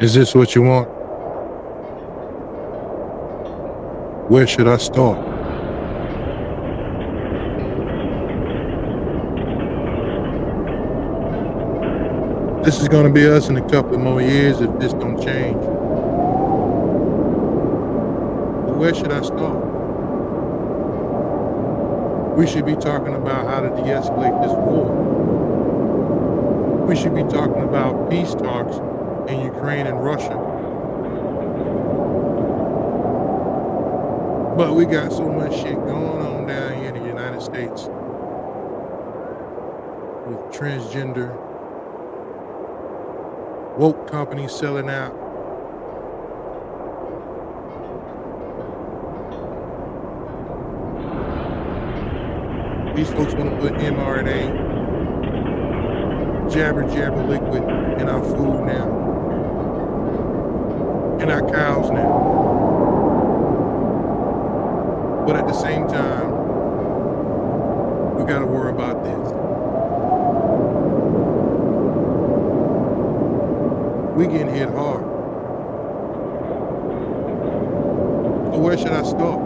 Is this what you want? Where should I start? This is gonna be us in a couple of more years if this don't change. But where should I start? We should be talking about how to de-escalate this war. We should be talking about peace talks in Ukraine and Russia. But we got so much shit going on down here in the United States with transgender, woke companies selling out. These folks want to put mRNA, jabber liquid in our food now, in our cows now. But at the same time, we got to worry about this. We getting hit hard. So where should I start?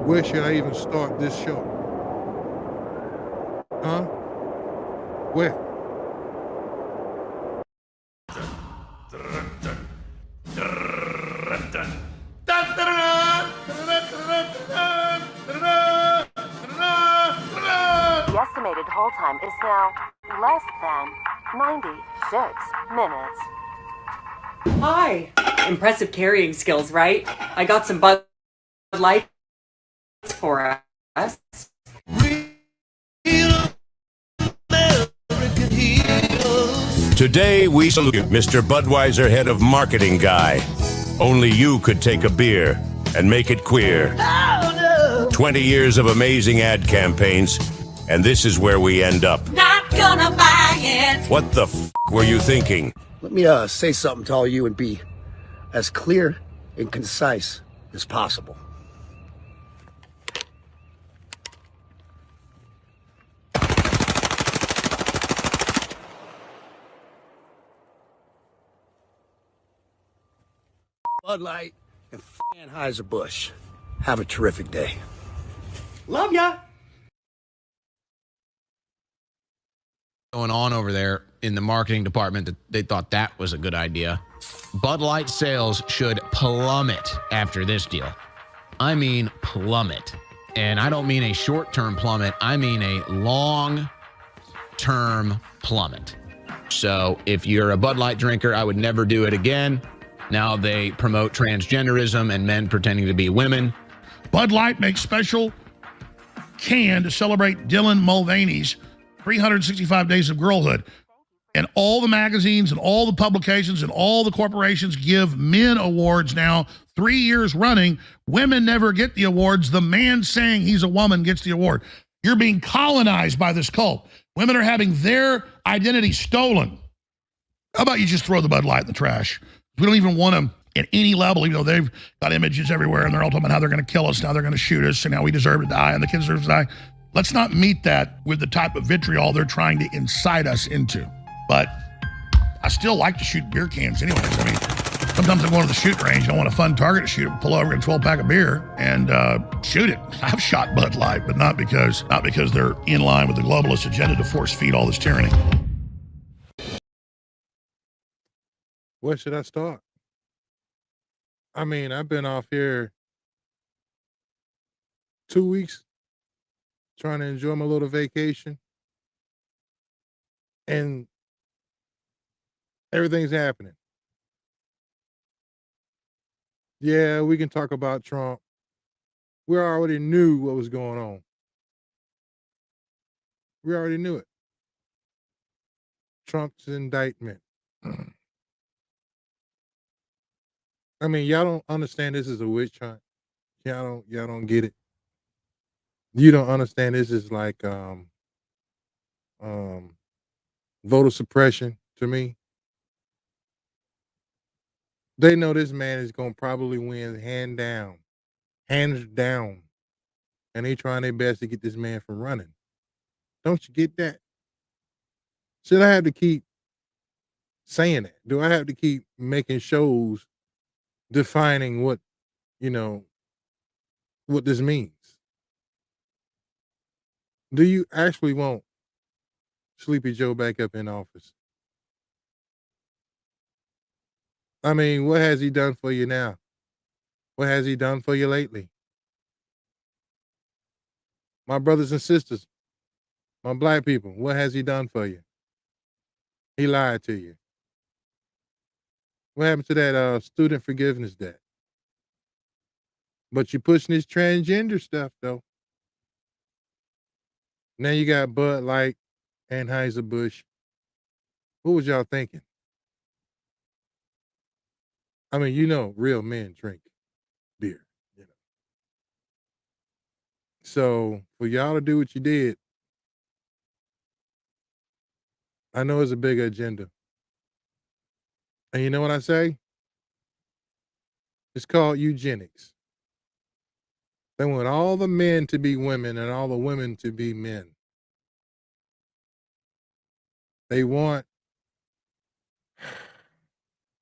Where should I even start this show? Huh? Where? The estimated hold time is now less than 96 minutes. Hi. Impressive carrying skills, right? I got some Bud Light for us. Today we salute Mr. Budweiser, head of marketing guy. Only you could take a beer and make it queer. 20 years of amazing ad campaigns, and this is where we end up. Not gonna buy it. What the f*** were you thinking? Let me say something to all you and be as clear and concise as possible. Bud Light and Anheuser-Busch. Have a terrific day. Love ya. Going on over there in the marketing department that they thought that was a good idea. Bud Light sales should plummet after this deal. I mean plummet. And I don't mean a short-term plummet. I mean a long-term plummet. So if you're a Bud Light drinker, I would never do it again. Now they promote transgenderism and men pretending to be women. Bud Light makes special can to celebrate Dylan Mulvaney's 365 Days of Girlhood. And all the magazines and all the publications and all the corporations give men awards now 3 years running. Women never get the awards. The man saying he's a woman gets the award. You're being colonized by this cult. Women are having their identity stolen. How about you just throw the Bud Light in the trash? We don't even want them at any level, even though they've got images everywhere and they're all talking about how they're going to kill us, now they're going to shoot us, and now we deserve to die and the kids deserve to die. Let's not meet that with the type of vitriol they're trying to incite us into. But I still like to shoot beer cans anyways. I mean, sometimes I'm going to the shooting range, I want a fun target to shoot, pull over and 12-pack of beer and shoot it. I've shot Bud Light, but not because they're in line with the globalist agenda to force feed all this tyranny. Where should I start? I mean, I've been off here 2 weeks trying to enjoy my little vacation, and everything's happening. Yeah, we can talk about Trump. We already knew what was going on. We already knew it. Trump's indictment. I mean, y'all don't understand this is a witch hunt. Y'all don't get it. You don't understand this is like voter suppression to me. They know this man is gonna probably win hands down, and they trying their best to get this man from running. Don't you get that? Should I have to keep saying that? Do I have to keep making shows defining what, you know, what this means? Do you actually want Sleepy Joe back up in office? I mean, what has he done for you now? What has he done for you lately? My brothers and sisters, my black people, what has he done for you? He lied to you. What happened to that student forgiveness debt? But you pushing this transgender stuff though. Now you got Bud Light, Anheuser-Busch. What was y'all thinking? I mean, real men drink beer, you know. So for y'all to do what you did, I know it's a big agenda. And you know what I say? It's called eugenics. They want all the men to be women and all the women to be men. They want,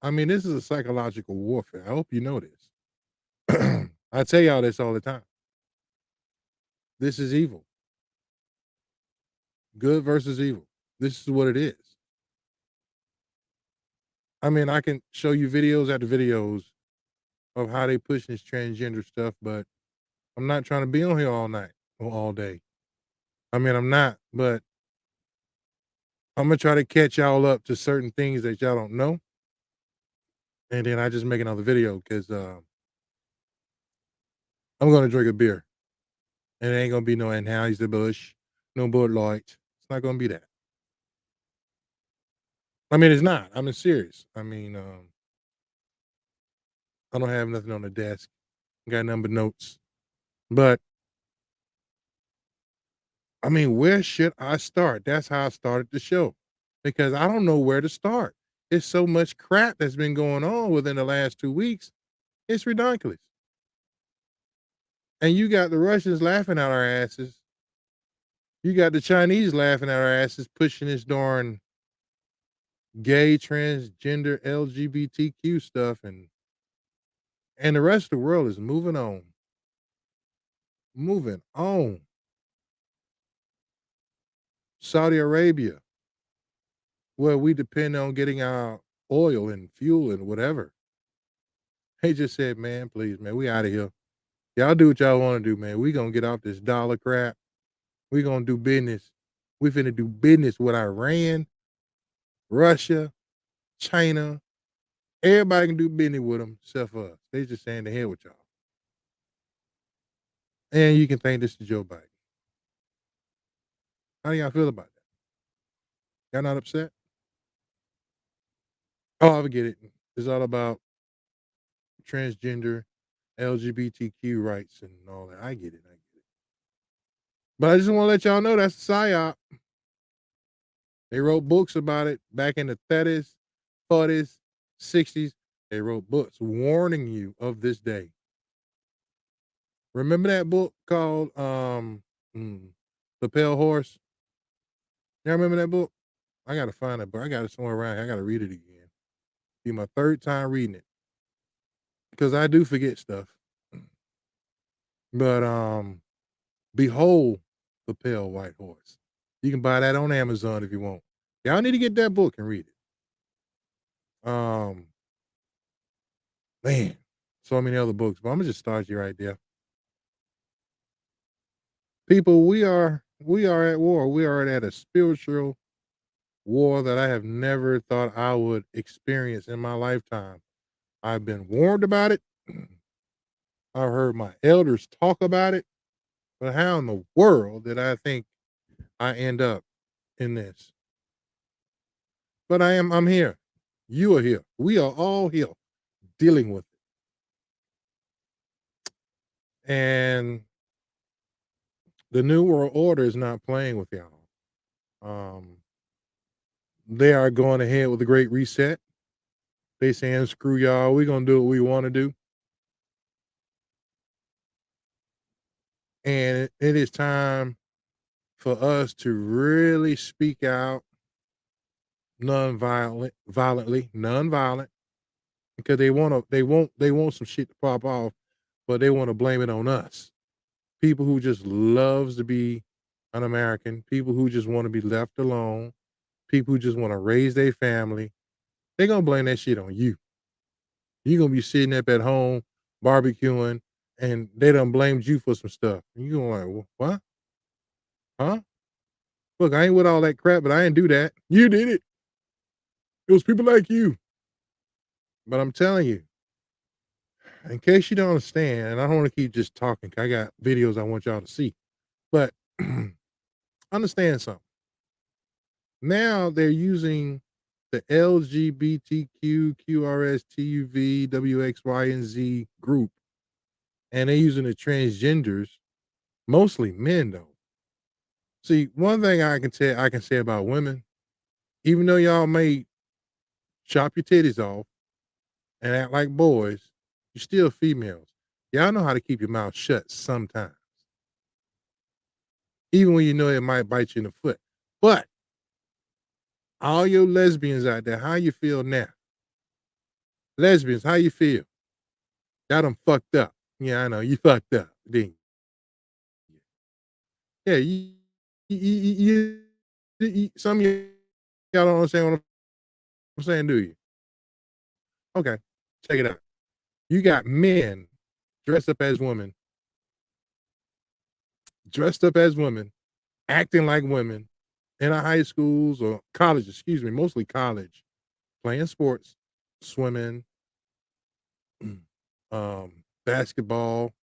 I mean, this is a psychological warfare. I hope you know this. I tell y'all this all the time. This is evil. Good versus evil. This is what it is. I mean, I can show you videos after videos of how they push this transgender stuff, but I'm not trying to be on here all night or all day. I mean, I'm not, but I'm gonna try to catch y'all up to certain things that y'all don't know, and then I just make another video because I'm gonna drink a beer, and it ain't gonna be no Anheuser-Busch, no Bud Light. It's not gonna be that. I mean, it's not. I'm serious. I mean, I don't have nothing on the desk. Got nothing but notes. But I mean, where should I start? That's how I started the show because I don't know where to start. It's so much crap that's been going on within the last 2 weeks. It's ridiculous. And you got the Russians laughing at our asses. You got the Chinese laughing at our asses, pushing this darn gay, transgender, LGBTQ stuff, and the rest of the world is moving on. Moving on. Saudi Arabia, where we depend on getting our oil and fuel and whatever. They just said, man, please, man, we out of here. Y'all do what y'all want to do, man. We gonna get off this dollar crap. We gonna do business. We finna do business with Iran, Russia, China. Everybody can do business with them except for us. They just saying the hell with y'all. And you can thank this to Joe Biden. How do y'all feel about that? Y'all not upset? Oh, I forget it. It's all about transgender, LGBTQ rights and all that. I get it. I get it. But I just want to let y'all know that's a psyop. They wrote books about it back in the 30s, 40s, 60s. They wrote books warning you of this day. Remember that book called The Pale Horse? Y'all remember that book? I gotta find it, but I got it somewhere around here. I gotta read it again. Be my third time reading it. Because I do forget stuff. But Behold the Pale White Horse. You can buy that on Amazon if you want. Y'all need to get that book and read it. Man, so many other books, but I'm gonna just start you right there. People, we are at war. We are at a spiritual war that I have never thought I would experience in my lifetime. I've been warned about it. I've heard my elders talk about it, but how in the world did I think I end up in this? But I'm here. You are here. We are all here dealing with it. And the New World Order is not playing with y'all. They are going ahead with the Great Reset. They saying, screw y'all, we're going to do what we want to do. And it is time for us to really speak out non-violent, because they want some shit to pop off, but they want to blame it on us. People who just loves to be an American, people who just want to be left alone, people who just want to raise their family, they gonna blame that shit on you. You gonna be sitting up at home barbecuing, and they done blamed you for some stuff. And you gonna like, what? Huh? Look, I ain't with all that crap, but I didn't do that. You did it. It was people like you. But I'm telling you, in case you don't understand, and I don't want to keep just talking, 'cause I got videos I want y'all to see. But understand something. Now they're using the LGBTQ, QRS, TUV, WX, and Z group, and they're using the transgenders, mostly men though. See, one thing I can say about women, even though y'all may chop your titties off and act like boys, you're still females. Y'all know how to keep your mouth shut sometimes, even when you know it might bite you in the foot. But all your lesbians out there, how you feel now? Lesbians, how you feel? Y'all done fucked up. Yeah, I know you fucked up, didn't you? Yeah, some of y'all don't understand what I'm saying, do you? Okay, check it out. You got men dressed up as women, acting like women in our high schools or college, excuse me, mostly college, playing sports, swimming, basketball,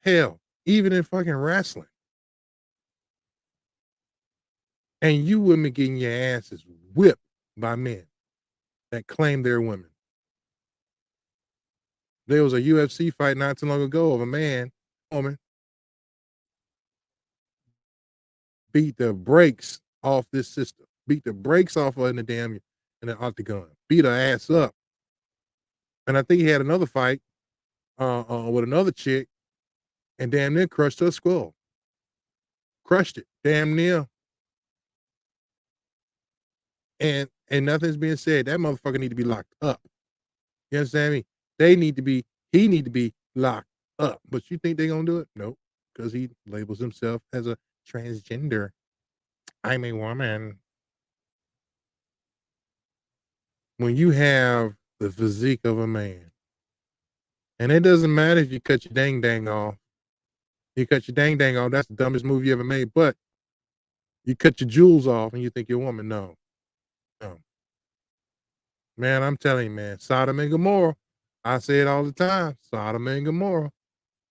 hell, even in fucking wrestling. And you women getting your asses whipped by men that claim they're women. There was a UFC fight not too long ago of a woman, beat the brakes off this sister, beat the brakes off her in the octagon, beat her ass up. And I think he had another fight with another chick and damn near crushed her skull. Crushed it, damn near. And nothing's being said. That motherfucker need to be locked up. You understand me? He need to be locked up. But you think they gonna do it? Nope. Because he labels himself as a transgender. I'm a woman. When you have the physique of a man, and it doesn't matter if you cut your dang off. You cut your dang off, that's the dumbest move you ever made. But you cut your jewels off and you think you're a woman. No, no. Man, I'm telling you, man, Sodom and Gomorrah. I say it all the time. Sodom and Gomorrah.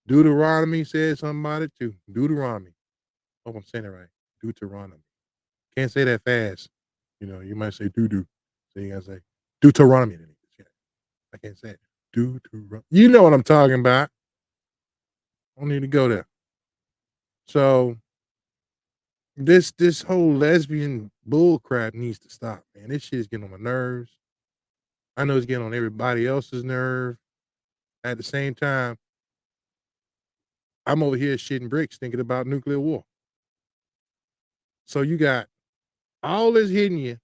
Deuteronomy says something about it too. Deuteronomy. Hope I'm saying it right. Deuteronomy. Can't say that fast. You know, you might say doo-doo. So you gotta say Deuteronomy. Yeah, I can't say it. Deuteronomy. You know what I'm talking about. I don't need to go there. So this whole lesbian bull crap needs to stop, man. This shit is getting on my nerves. I know it's getting on everybody else's nerve. At the same time, I'm over here shitting bricks thinking about nuclear war. So you got all this hitting you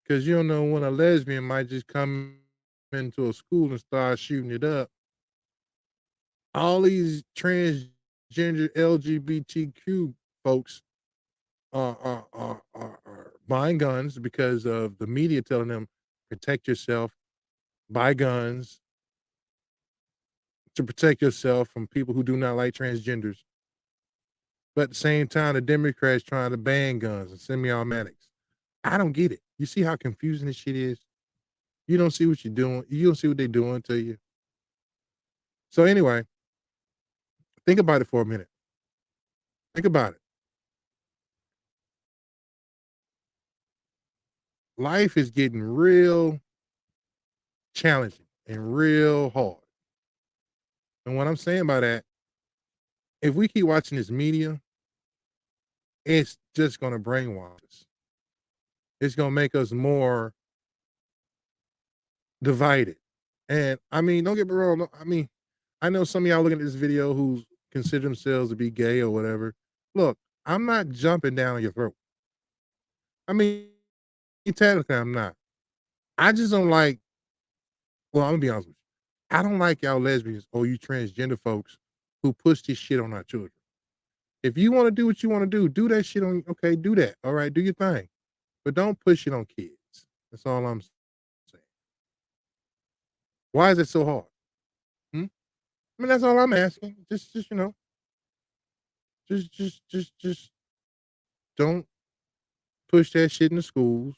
because you don't know when a lesbian might just come into a school and start shooting it up. All these transgender LGBTQ folks are buying guns because of the media telling them protect yourself, buy guns to protect yourself from people who do not like transgenders. But at the same time, the Democrats trying to ban guns and semi-automatics. I don't get it. You see how confusing this shit is? You don't see what you're doing. You don't see what they're doing to you. So anyway, think about it for a minute. Think about it. Life is getting real challenging and real hard. And what I'm saying by that, if we keep watching this media, it's just going to brainwash us. It's going to make us more divided. And I mean, don't get me wrong. I mean, I know some of y'all looking at this video who consider themselves to be gay or whatever. Look, I'm not jumping down your throat. I mean, technically I'm not. I just don't like, well, I'm gonna be honest with you. I don't like y'all lesbians or you transgender folks who push this shit on our children. If you want to do what you want to do that shit on, okay, do that. All right, do your thing. But don't push it on kids. That's all I'm saying. Why is it so hard? Hmm? I mean, that's all I'm asking. Just, just don't push that shit in the schools,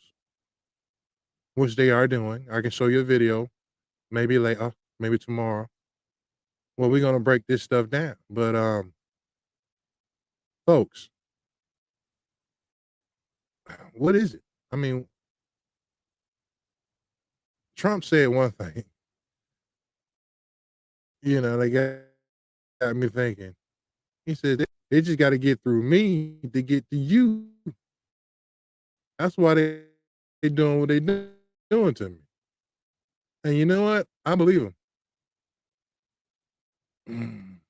which they are doing. I can show you a video, maybe later, maybe tomorrow. Well, we're gonna break this stuff down. But folks, what is it? I mean, Trump said one thing. They got me thinking. He said they just got to get through me to get to you. That's why they doing what they doing to me. And you know what? I believe them.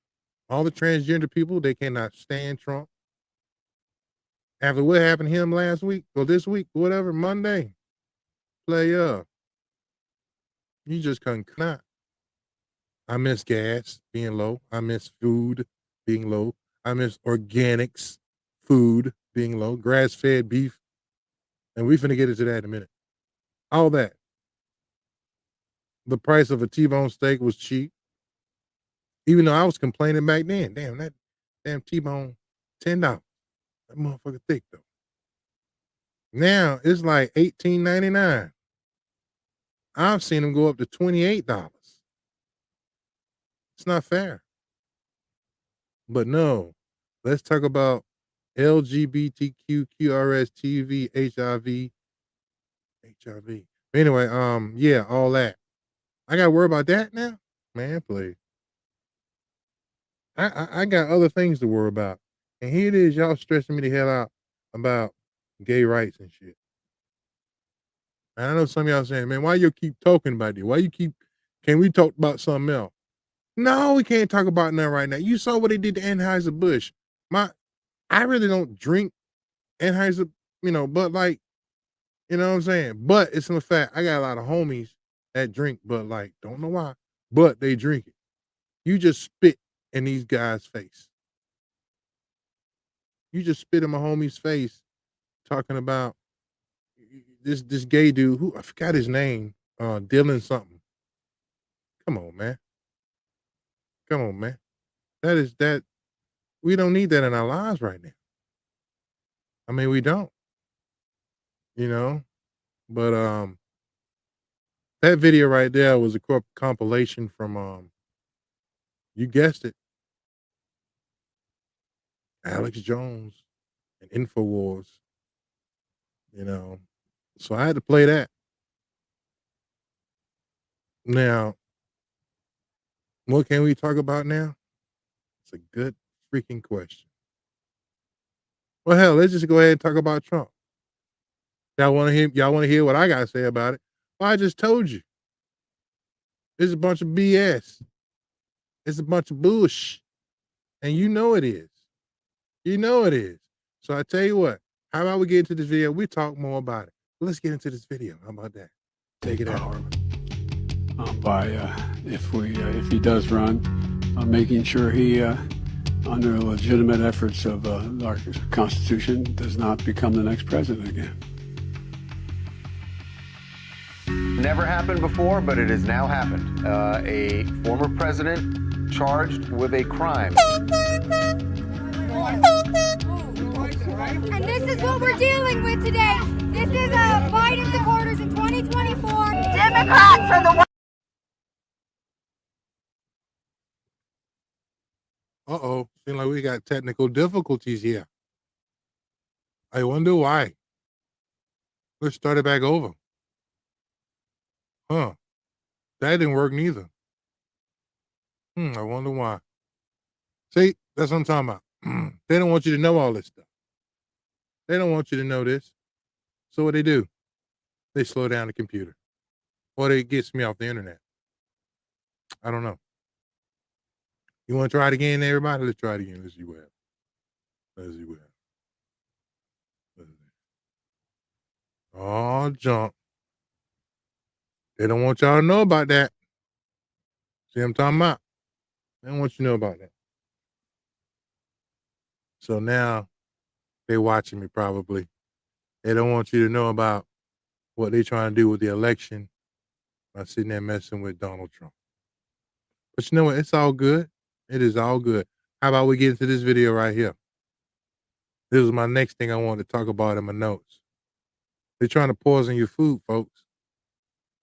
All the transgender people, they cannot stand Trump. After what happened to him last week or this week, whatever, Monday, you just couldn't not. I miss gas being low. I miss food being low. I miss organics food being low, grass-fed beef. And we finna get into that in a minute. All that. The price of a T-bone steak was cheap. Even though I was complaining back then. Damn, that damn T-bone, $10. That motherfucker thick though. Now it's like $18.99. I've seen them go up to $28. It's not fair. But no, let's talk about LGBTQ, QRS, TV, HIV. Anyway, yeah, all that. I got to worry about that now? Man, please. I got other things to worry about. And here it is, y'all stressing me the hell out about gay rights and shit. And I know some of y'all saying, man, why you keep talking about it? Can we talk about something else? No, we can't talk about nothing right now. You saw what they did to Anheuser-Busch. I really don't drink Anheuser, but like, you know what I'm saying? But it's in the fact, I got a lot of homies that drink, but like, don't know why, but they drink it. You just spit in these guys' face. You just spit in my homie's face talking about this gay dude who I forgot his name, Dylan something. Come on, man. Come on, man. That we don't need that in our lives right now. I mean, we don't, you know. But that video right there was a compilation from you guessed it, Alex Jones and InfoWars, you know. So I had to play that. Now, what can we talk about now? It's a good freaking question. Well, hell, let's just go ahead and talk about Trump. Y'all want to hear what I got to say about it? Well, I just told you. It's a bunch of BS. It's a bunch of bullshit. And you know it is. You know it is. So I tell you what, how about we get into this video? We talk more about it. Let's get into this video. How about that? Take it out. If he does run, making sure he, under legitimate efforts of our Constitution, does not become the next president again. Never happened before, but it has now happened. A former president charged with a crime. And this is what we're dealing with today. This is Biden supporters in 2024. Democrats are the ones. Uh-oh. Seems like we got technical difficulties here. I wonder why. Let's start it back over. Huh. That didn't work neither. I wonder why. See, that's what I'm talking about. They don't want you to know all this stuff. They don't want you to know this. So what they do? They slow down the computer. Or they gets me off the internet. I don't know. You want to try it again, everybody? Let's try it again. Let's see what happens. Let's see what happens. Oh, junk. They don't want y'all to know about that. See what I'm talking about? They don't want you to know about that. So now they watching me probably. They don't want you to know about what they trying to do with the election by sitting there messing with Donald Trump. But you know what? It's all good. It is all good. How about we get into this video right here? This is my next thing I wanted to talk about in my notes. They're trying to poison your food, folks.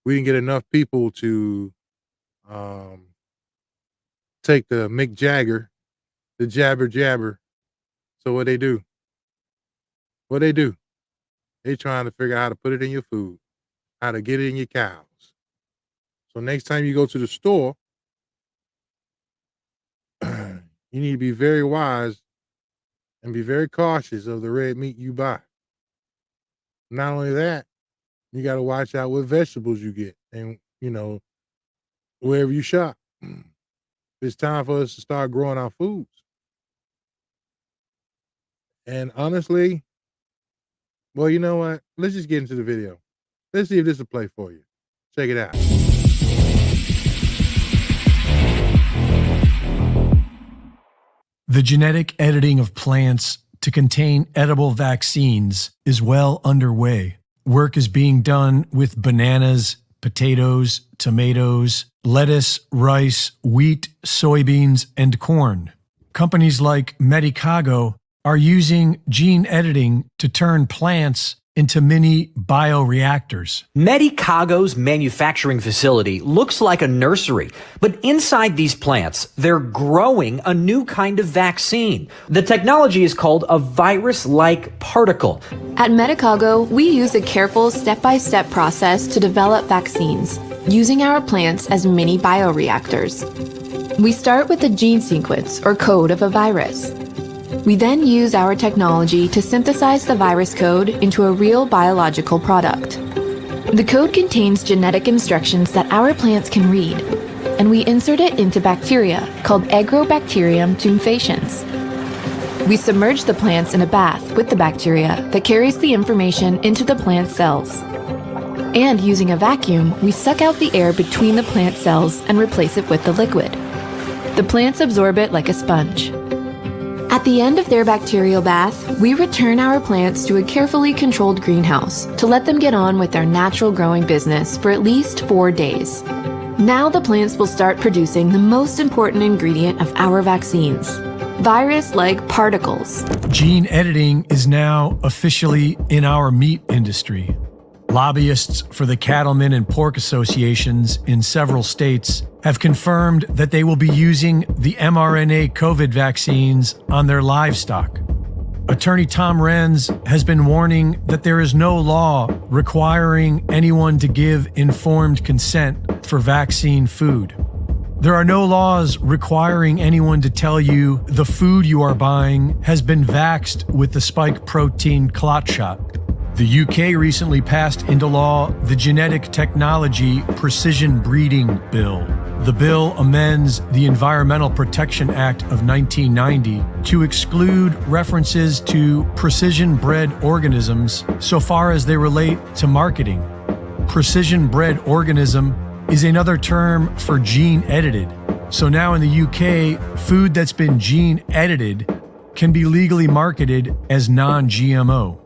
We didn't get enough people to take the Mick Jagger, the jabber jabber. So what they do? What they do? They trying to figure out how to put it in your food, how to get it in your cows. So next time you go to the store, you need to be very wise and be very cautious of the red meat you buy. Not only that, you got to watch out what vegetables you get and, wherever you shop. It's time for us to start growing our foods. And honestly, well, you know what? Let's just get into the video. Let's see if this will play for you. Check it out. The genetic editing of plants to contain edible vaccines is well underway. Work is being done with bananas, potatoes, tomatoes, lettuce, rice, wheat, soybeans, and corn. Companies like Medicago are using gene editing to turn plants into mini bioreactors. Medicago's manufacturing facility looks like a nursery, but inside these plants, they're growing a new kind of vaccine. The technology is called a virus-like particle. At Medicago, we use a careful step-by-step process to develop vaccines, using our plants as mini bioreactors. We start with the gene sequence or code of a virus. We then use our technology to synthesize the virus code into a real biological product. The code contains genetic instructions that our plants can read, and we insert it into bacteria called Agrobacterium tumefaciens. We submerge the plants in a bath with the bacteria that carries the information into the plant cells. And using a vacuum, we suck out the air between the plant cells and replace it with the liquid. The plants absorb it like a sponge. At the end of their bacterial bath, we return our plants to a carefully controlled greenhouse to let them get on with their natural growing business for at least 4 days. Now the plants will start producing the most important ingredient of our vaccines, virus-like particles. Gene editing is now officially in our meat industry. Lobbyists for the cattlemen and pork associations in several states have confirmed that they will be using the mRNA COVID vaccines on their livestock. Attorney Tom Renz has been warning that there is no law requiring anyone to give informed consent for vaccine food. There are no laws requiring anyone to tell you the food you are buying has been vaxxed with the spike protein clot shot. The UK recently passed into law the Genetic Technology Precision Breeding Bill. The bill amends the Environmental Protection Act of 1990 to exclude references to precision-bred organisms so far as they relate to marketing. Precision-bred organism is another term for gene-edited. So now in the UK, food that's been gene-edited can be legally marketed as non-GMO.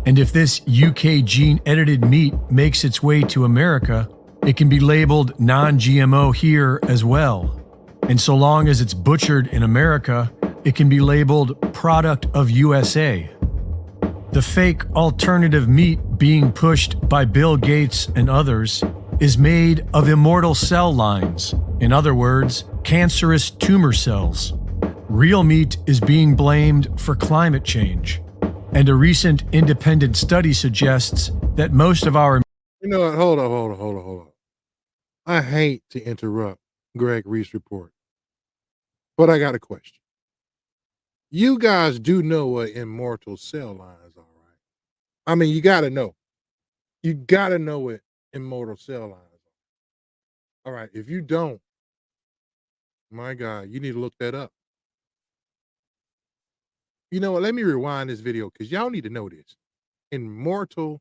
And if this UK gene-edited meat makes its way to America, it can be labeled non-GMO here as well. And so long as it's butchered in America, it can be labeled product of USA. The fake alternative meat being pushed by Bill Gates and others is made of immortal cell lines. In other words, cancerous tumor cells. Real meat is being blamed for climate change. And a recent independent study suggests that most of our... You know what? Hold on. I hate to interrupt Greg Reese report, but I got a question. You guys do know what immortal cell lines are, right? I mean, you got to know. You got to know what immortal cell lines are. All right. If you don't, my God, you need to look that up. You know what? Let me rewind this video because y'all need to know this. Immortal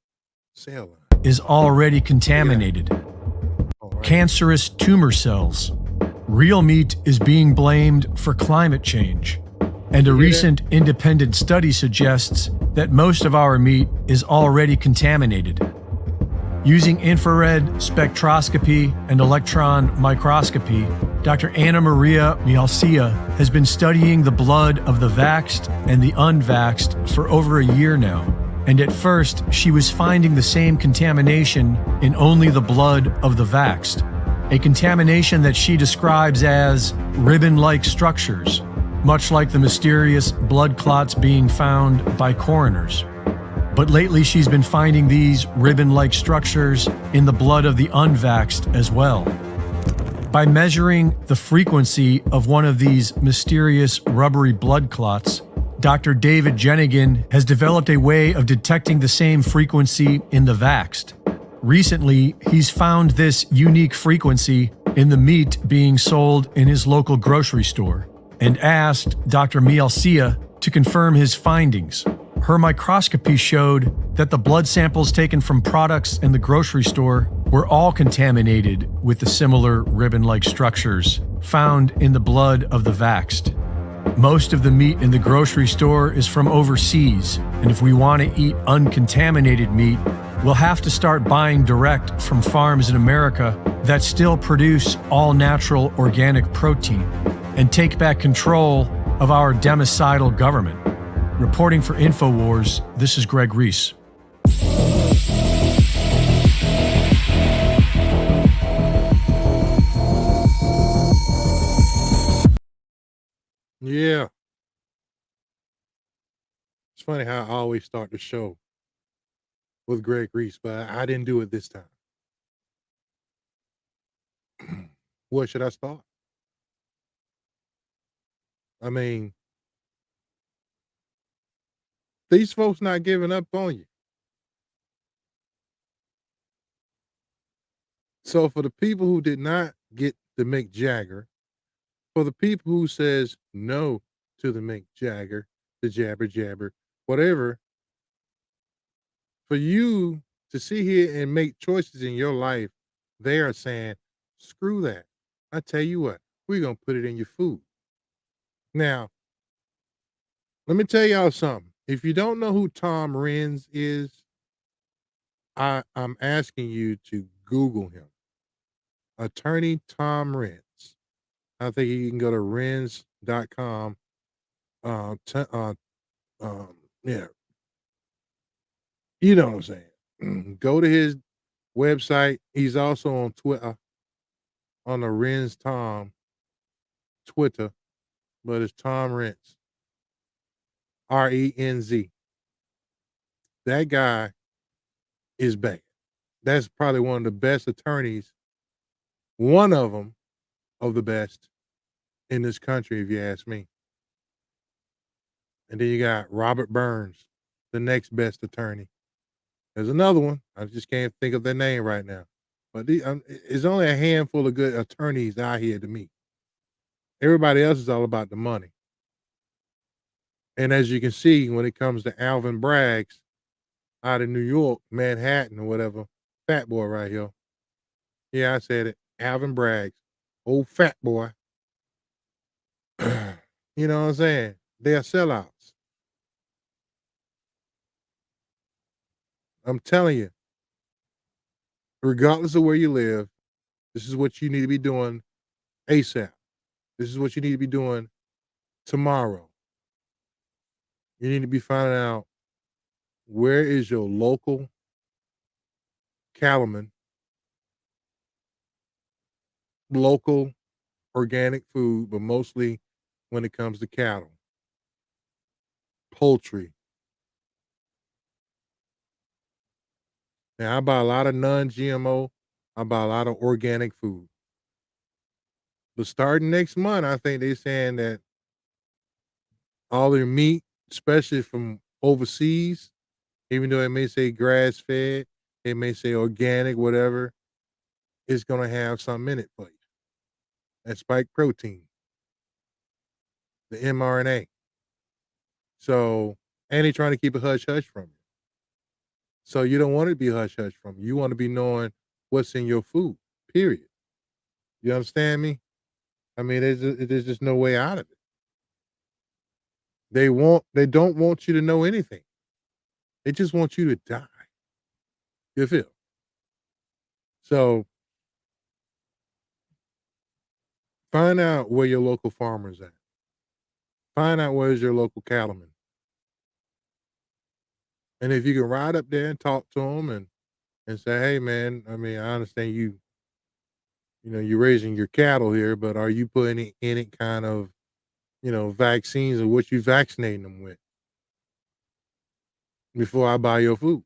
Cell line. is already contaminated. Cancerous tumor cells. Real meat is being blamed for climate change. And a recent independent study suggests that most of our meat is already contaminated. Using infrared spectroscopy and electron microscopy, Dr. Anna Maria Mialcia has been studying the blood of the vaxxed and the unvaxxed for over a year now. And at first, she was finding the same contamination in only the blood of the vaxxed, a contamination that she describes as ribbon-like structures, much like the mysterious blood clots being found by coroners. But lately she's been finding these ribbon-like structures in the blood of the unvaxxed as well. By measuring the frequency of one of these mysterious rubbery blood clots, Dr. David Jenigan has developed a way of detecting the same frequency in the vaxxed. Recently, he's found this unique frequency in the meat being sold in his local grocery store and asked Dr. Mialcia to confirm his findings. Her microscopy showed that the blood samples taken from products in the grocery store were all contaminated with the similar ribbon-like structures found in the blood of the vaxxed. Most of the meat in the grocery store is from overseas, and if we want to eat uncontaminated meat, we'll have to start buying direct from farms in America that still produce all-natural organic protein and take back control of our democidal government. Reporting for InfoWars, this is Greg Reese. Yeah. It's funny how I always start the show with Greg Reese, but I didn't do it this time. Where should I start? I mean, these folks not giving up on you. So for the people who did not get the Mick Jagger, for the people who says no to the Mick Jagger, the jabber jabber, whatever, for you to sit here and make choices in your life, they are saying, screw that. I tell you what, we're going to put it in your food. Now, let me tell y'all something. If you don't know who Tom Renz is, I'm asking you to Google him. Attorney Tom Renz. I think you can go to renz.com. Yeah. You know what I'm saying. Go to his website. He's also on Twitter, on the Renz Tom Twitter, but it's Tom Renz. RENZ. That guy is bad. That's probably one of the best attorneys, one of them of the best in this country, if you ask me. And then you got Robert Burns, the next best attorney. There's another one. I just can't think of their name right now. But it's only a handful of good attorneys out here to me. Everybody else is all about the money. And as you can see, when it comes to Alvin Braggs out of New York, Manhattan or whatever, fat boy right here. Yeah, I said it. Alvin Braggs, old fat boy. You know what I'm saying? They are sellouts. I'm telling you, regardless of where you live, this is what you need to be doing ASAP. This is what you need to be doing tomorrow. You need to be finding out where is your local cattleman, local organic food, but mostly when it comes to cattle, poultry. Now, I buy a lot of non-GMO. I buy a lot of organic food. But starting next month, I think they're saying that all their meat, especially from overseas, even though it may say grass-fed, it may say organic, whatever, it's going to have something in it for you. That spike protein, the mRNA. So, and they're trying to keep a hush-hush from you. So you don't want it to be hush hush from you. You want to be knowing what's in your food. Period. You understand me? I mean, there's just no way out of it. They don't want you to know anything. They just want you to die. You feel? So find out where your local farmer's at. Find out where's your local cattleman. And if you can ride up there and talk to them and say, hey man, I mean, I understand you're raising your cattle here, but are you putting any kind of, vaccines or what you vaccinating them with before I buy your food?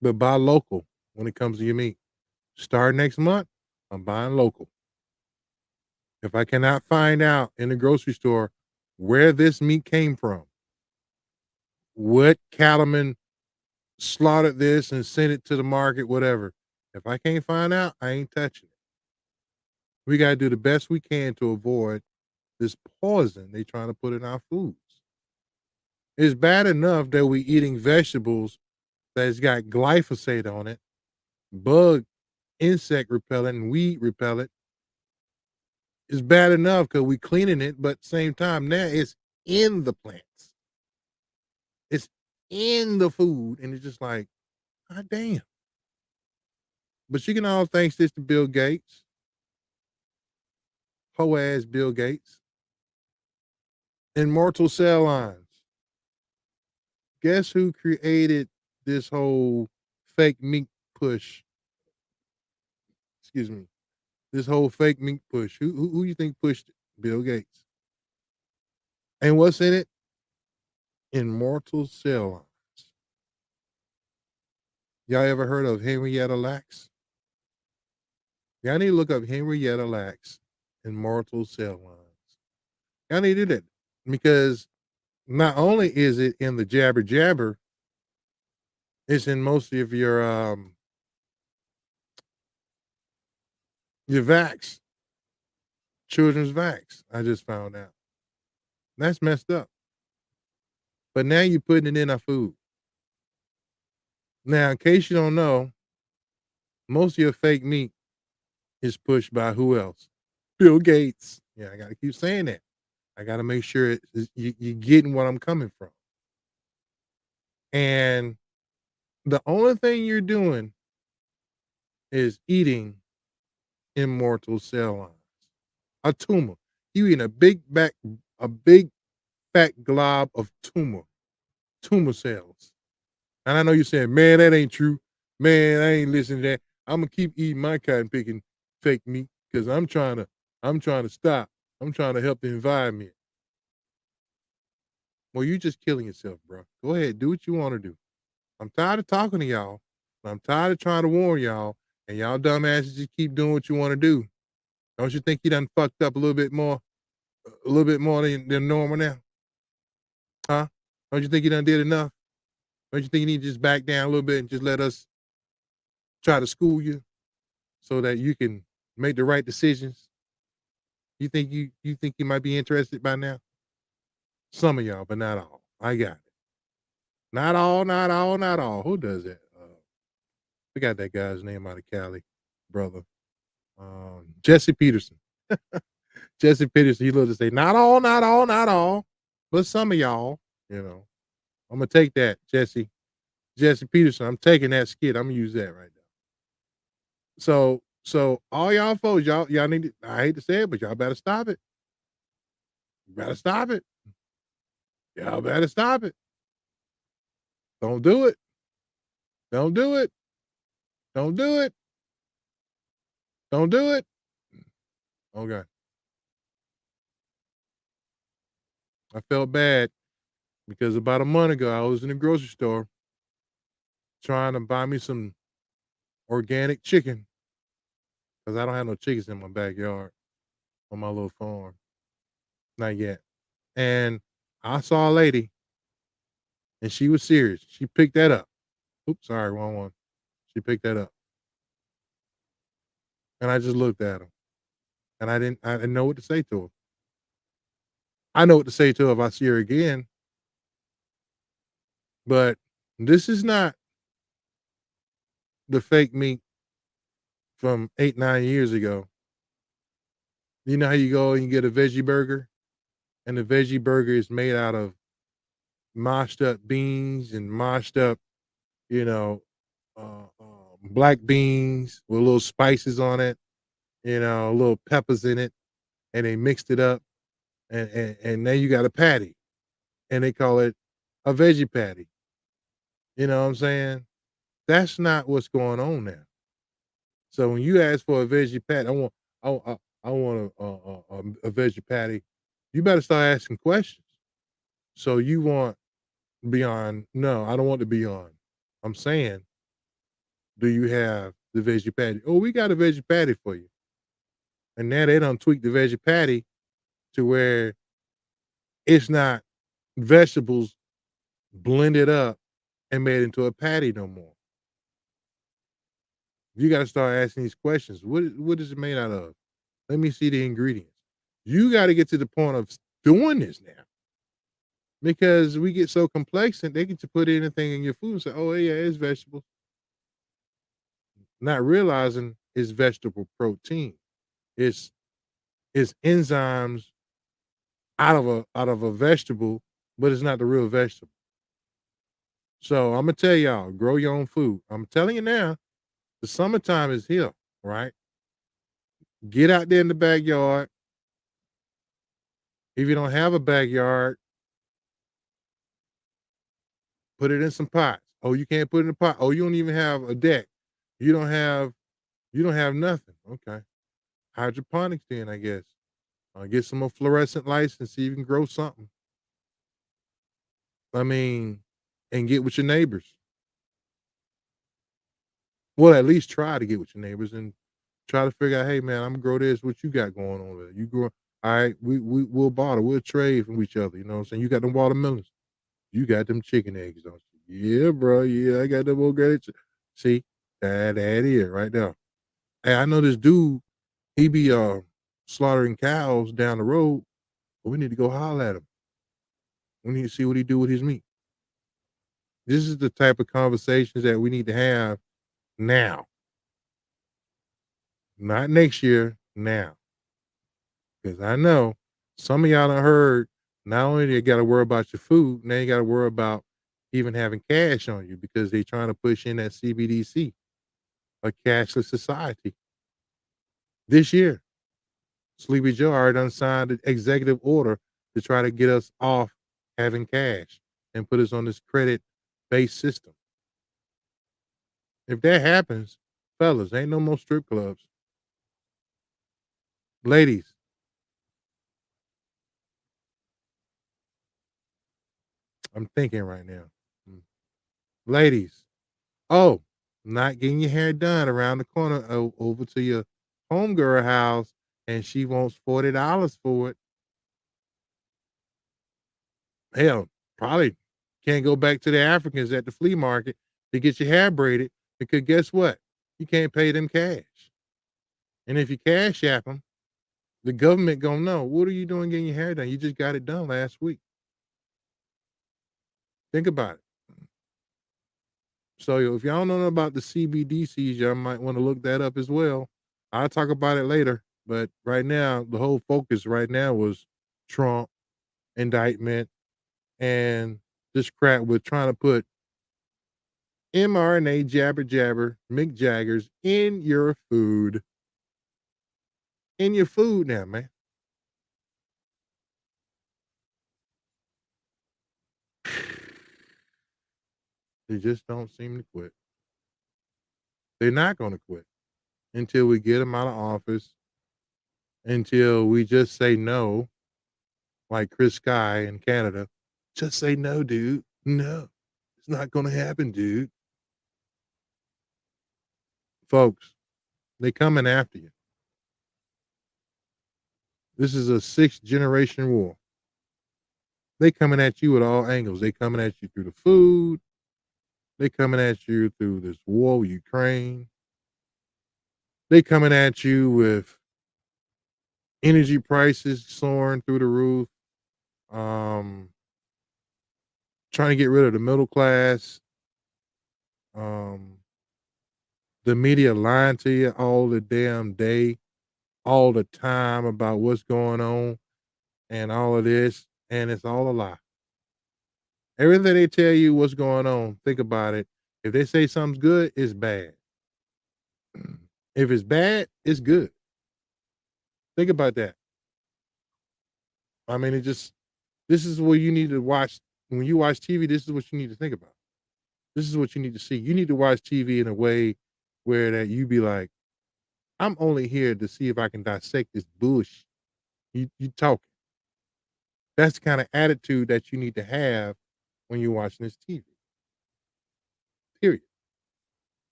But buy local when it comes to your meat. Start next month, I'm buying local. If I cannot find out in the grocery store where this meat came from, what cattleman slaughtered this and sent it to the market, whatever. If I can't find out, I ain't touching it. We got to do the best we can to avoid this poison they trying to put in our foods. It's bad enough that we eating vegetables that's got glyphosate on it, bug, insect repellent, and weed repellent. It's bad enough because we cleaning it, but at the same time now it's in the plants. It's in the food, and it's just like, God damn. But you can all thanks this to Bill Gates. Ho ass Bill Gates. Immortal cell lines. Guess who created this whole fake meat push? Excuse me. This whole fake meat push. Who you think pushed it? Bill Gates. And what's in it? Immortal cell lines. Y'all ever heard of Henrietta Lacks? Y'all need to look up Henrietta Lacks Immortal cell lines. Y'all need to do that because not only is it in the jabber jabber, it's in most of your vax, children's vax. I just found out. That's messed up. But now you're putting it in our food. Now, in case you don't know, most of your fake meat is pushed by who else? Bill Gates. Yeah, I got to keep saying that. I got to make sure you're getting what I'm coming from. And the only thing you're doing is eating immortal cell lines. A tumor. You eating a big fat glob of tumor cells. And I know you're saying, man, that ain't true. Man, I ain't listening to that. I'm gonna keep eating my cotton picking fake meat because I'm trying to stop. I'm trying to help the environment. Well, you just killing yourself, bro. Go ahead, do what you want to do. I'm tired of talking to y'all. I'm tired of trying to warn y'all, and y'all dumbasses just keep doing what you want to do. Don't you think you done fucked up a little bit more than normal now? Huh? Don't you think you done did enough? Don't you think you need to just back down a little bit and just let us try to school you so that you can make the right decisions? You think you might be interested by now? Some of y'all, but not all. I got it. Not all, not all, not all. Who does that? We got that guy's name out of Cali, brother. Jesse Peterson. Jesse Peterson, he loves to say, not all, not all, not all, but some of y'all, I'm gonna take that, Jesse Peterson. I'm taking that skit. I'm gonna use that right now. So all y'all folks, y'all need to, I hate to say it, but y'all better stop it. You better stop it. Y'all better stop it. Don't do it. Don't do it. Don't do it. Don't do it. Okay. I felt bad because about a month ago, I was in the grocery store trying to buy me some organic chicken because I don't have no chickens in my backyard on my little farm. Not yet. And I saw a lady and she was serious. She picked that up. Oops, sorry, wrong one. She picked that up. And I just looked at her. And I didn't know what to say to her. I know what to say to her if I see her again. But This is not the fake meat from 8, 9 years ago. You know how you go and you get a veggie burger, and the veggie burger is made out of mashed up beans and mashed up, you know, black beans with little spices on it, little peppers in it, and they mixed it up, and now you got a patty, and they call it a veggie patty. You know what I'm saying? That's not what's going on now. So when you ask for a veggie patty, I want a veggie patty. You better start asking questions. So you want Beyond? No, I don't want the Beyond. I'm saying, do you have the veggie patty? Oh, we got a veggie patty for you. And now they don't tweak the veggie patty to where it's not vegetables blended up and made into a patty no more. You got to start asking these questions. What is it made out of? Let me see the ingredients. You got to get to the point of doing this now, because we get so complacent. They get to put anything in your food and say, "Oh yeah, it's vegetables," not realizing it's vegetable protein. It's it's enzymes out of a vegetable, but it's not the real vegetable. So I'm gonna tell y'all, grow your own food. I'm telling you now, the summertime is here, right? Get out there in the backyard. If you don't have a backyard, put it in some pots. Oh, you can't put it in a pot. Oh, you don't even have a deck. You don't have nothing. Okay. Hydroponics then, I guess. Get some more fluorescent lights and see if you can grow something. I mean, and get with your neighbors. Well, at least try to get with your neighbors and try to figure out, hey man, I'm gonna grow this. What you got going on there? You grow, all right, we'll barter, we'll trade from each other. You know what I'm saying? You got them watermelons. You got them chicken eggs, don't you? Yeah, bro. Yeah, I got them organic. See, that is right there. Hey, I know this dude, he be slaughtering cows down the road, but we need to go holler at him. We need to see what he do with his meat. This is the type of conversations that we need to have now, not next year, now. Because I know some of y'all done heard, not only you got to worry about your food, now you got to worry about even having cash on you, because they trying to push in that CBDC, a cashless society. This year, Sleepy Joe already done signed an executive order to try to get us off having cash and put us on this credit-based system. If that happens, fellas, ain't no more strip clubs. Ladies, I'm thinking right now. Ladies, oh, not getting your hair done around the corner over to your homegirl house, and she wants $40 for it. Hell, probably can't go back to the Africans at the flea market to get your hair braided, because guess what? You can't pay them cash. And if you cash app them, the government gonna know, what are you doing getting your hair done? You just got it done last week. Think about it. So if y'all don't know about the CBDCs, y'all might want to look that up as well. I'll talk about it later. But right now, the whole focus right now was Trump, indictment, and this crap with trying to put mRNA jabber Mick Jaggers in your food. In your food now, man. They just don't seem to quit. They're not going to quit until we get them out of office, until we just say no, like Chris Sky in Canada. Just say no, dude. No, it's not going to happen, dude. Folks, they coming after you. This is a 6th generation war. They coming at you at all angles. They coming at you through the food. They coming at you through this war with Ukraine. They coming at you with energy prices soaring through the roof. Trying to get rid of the middle class. The media lying to you all the damn day, all the time about what's going on and all of this, and it's all a lie. Everything they tell you what's going on, think about it. If they say something's good, it's bad. If it's bad, it's good. Think about that. I mean, this is what you need to watch. When you watch TV, this is what you need to think about. This is what you need to see. You need to watch TV in a way where that you be like, I'm only here to see if I can dissect this bullshit. You talking. That's the kind of attitude that you need to have when you're watching this TV. Period.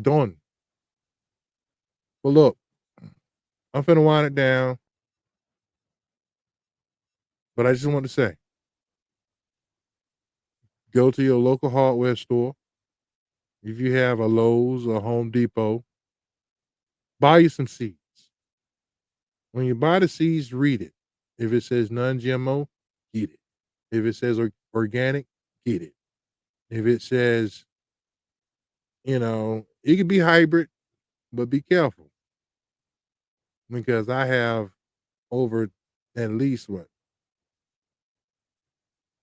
Done. Well, look, I'm finna wind it down, but I just want to say, go to your local hardware store. If you have a Lowe's or Home Depot, buy you some seeds. When you buy the seeds, read it. If it says non-GMO, get it. If it says organic, get it. If it says, it could be hybrid, but be careful. Because I have over at least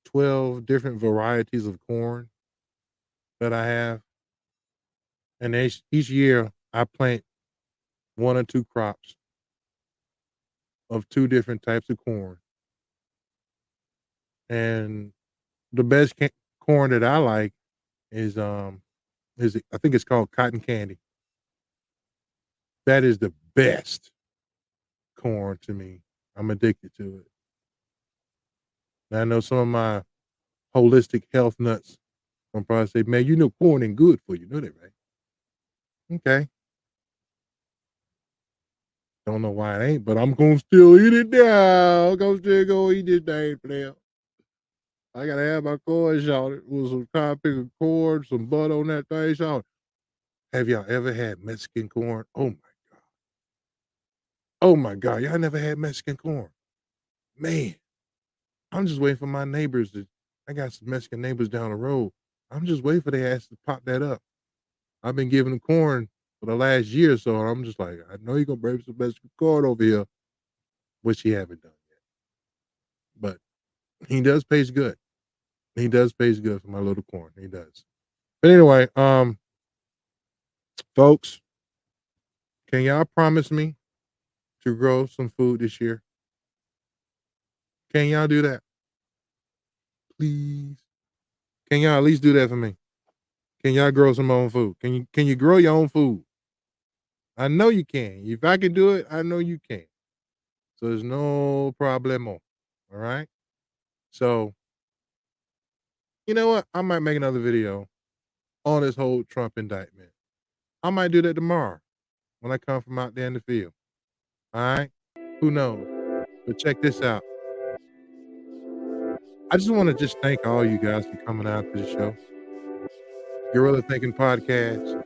12 different varieties of corn that I have. And each year I plant 1 or 2 crops of 2 different types of corn. And the best corn that I like is I think it's called cotton candy. That is the best corn to me. I'm addicted to it. And I know some of my holistic health nuts will probably say, man, corn ain't good for you. You know that, right? Okay. Don't know why it ain't, but I'm going to still eat it now. I'm going to still go eat this thing, player. I got to have my corn shot with some pick of corn, some butter on that thing shot. Have y'all ever had Mexican corn? Oh, my God. Oh, my God. Y'all never had Mexican corn? Man, I'm just waiting for my neighbors I got some Mexican neighbors down the road. I'm just waiting for their ass to pop that up. I've been giving them corn for the last year or so, and I'm just like, I know you're going to bring some Mexican corn over here, which he haven't done yet. But he does taste good. He does taste good for my little corn. He does. But anyway, folks, can y'all promise me to grow some food this year? Can y'all do that? Please. Can y'all at least do that for me? Can y'all grow some own food? Can you grow your own food? I know you can. If I can do it, I know you can. So there's no problemo. All right. So, you know what? I might make another video on this whole Trump indictment. I might do that tomorrow when I come from out there in the field. All right. Who knows? But check this out. I just want to thank all you guys for coming out to the show. Guerrilla Thinking Podcast.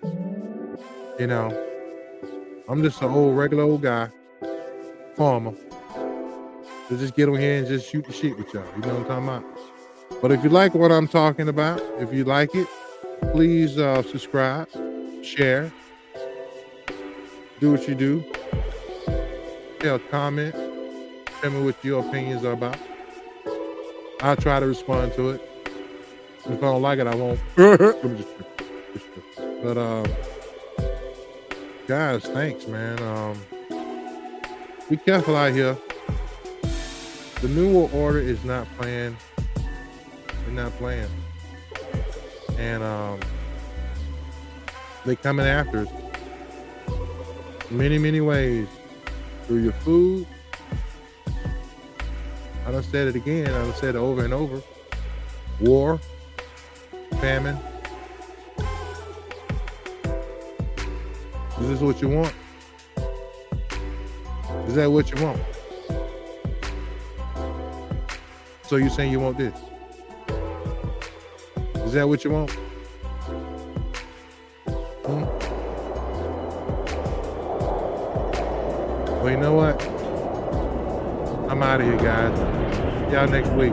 I'm just an regular old guy, farmer, to just get on here and just shoot the shit with y'all. You know what I'm talking about? But if you like what I'm talking about, if you like it, please subscribe, share, do what you do. Comment, tell me what your opinions are about. I'll try to respond to it. If I don't like it, I won't. But guys, thanks, man. Be careful out here. The New World Order is not playing. They're not playing. And they're coming after us. Many, many ways. Through your food. I done said it again. I done said it over and over. War. Famine. Is this what you want? Is that what you want? So you're saying you want this? Is that what you want? Well, you know what? I'm out of here, guys. See y'all next week.